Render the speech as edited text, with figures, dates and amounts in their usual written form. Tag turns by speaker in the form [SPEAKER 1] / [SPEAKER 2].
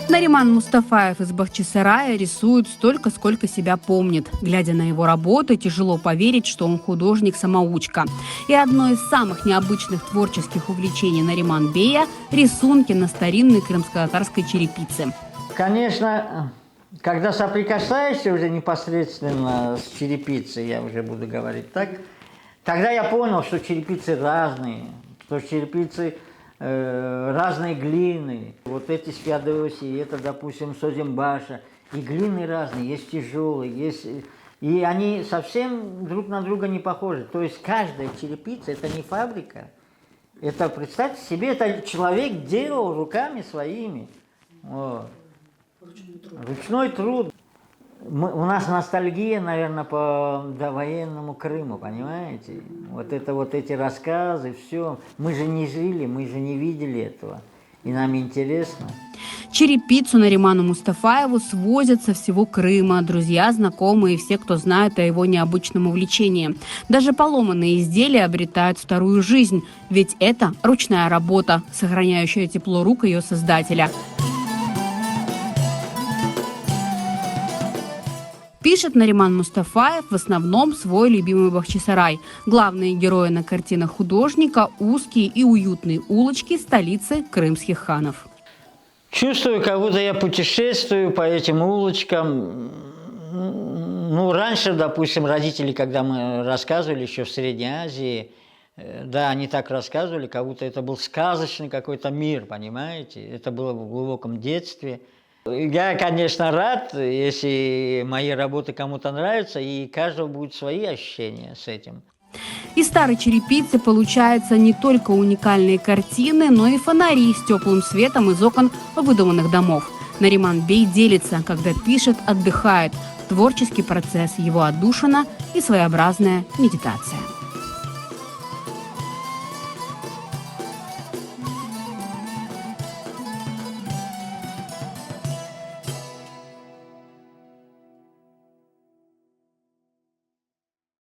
[SPEAKER 1] Нариман Мустафаев из Бахчисарая рисует столько, сколько себя помнит. Глядя на его работы, тяжело поверить, что он художник-самоучка. И одно из самых необычных творческих увлечений Нариман-бея – рисунки на старинной крымско-татарской черепице.
[SPEAKER 2] Конечно, когда соприкасаешься уже непосредственно с черепицей, я уже буду говорить так, тогда я понял, что черепицы разные, что черепицы разные глины. Вот эти с Феодосии, это, допустим, Созембаша. И глины разные, есть тяжелые, есть... И они совсем друг на друга не похожи. То есть каждая черепица – это не фабрика. Это, представьте себе, это человек делал руками своими. Вот. Ручной труд. У нас ностальгия, наверное, по довоенному Крыму, понимаете? Вот эти рассказы, все. Мы же не жили, мы же не видели этого. И нам интересно.
[SPEAKER 1] Черепицу Нариману Мустафаеву свозят со всего Крыма. Друзья, знакомые и все, кто знает о его необычном увлечении. Даже поломанные изделия обретают вторую жизнь. Ведь это ручная работа, сохраняющая тепло рук ее создателя. Пишет Нариман Мустафаев в основном свой любимый Бахчисарай. Главные герои на картинах художника – узкие и уютные улочки столицы крымских ханов.
[SPEAKER 2] Чувствую, как будто я путешествую по этим улочкам. Ну, раньше, допустим, родители, когда мы рассказывали еще в Средней Азии, да, они так рассказывали, как будто это был сказочный какой-то мир, понимаете? Это было в глубоком детстве. Я, конечно, рад, если мои работы кому-то нравятся, и у каждого будут свои ощущения с этим.
[SPEAKER 1] Из старой черепицы получаются не только уникальные картины, но и фонари с теплым светом из окон выдуманных домов. Нариман-бей делится, когда пишет, отдыхает. Творческий процесс его отдушина и своеобразная медитация.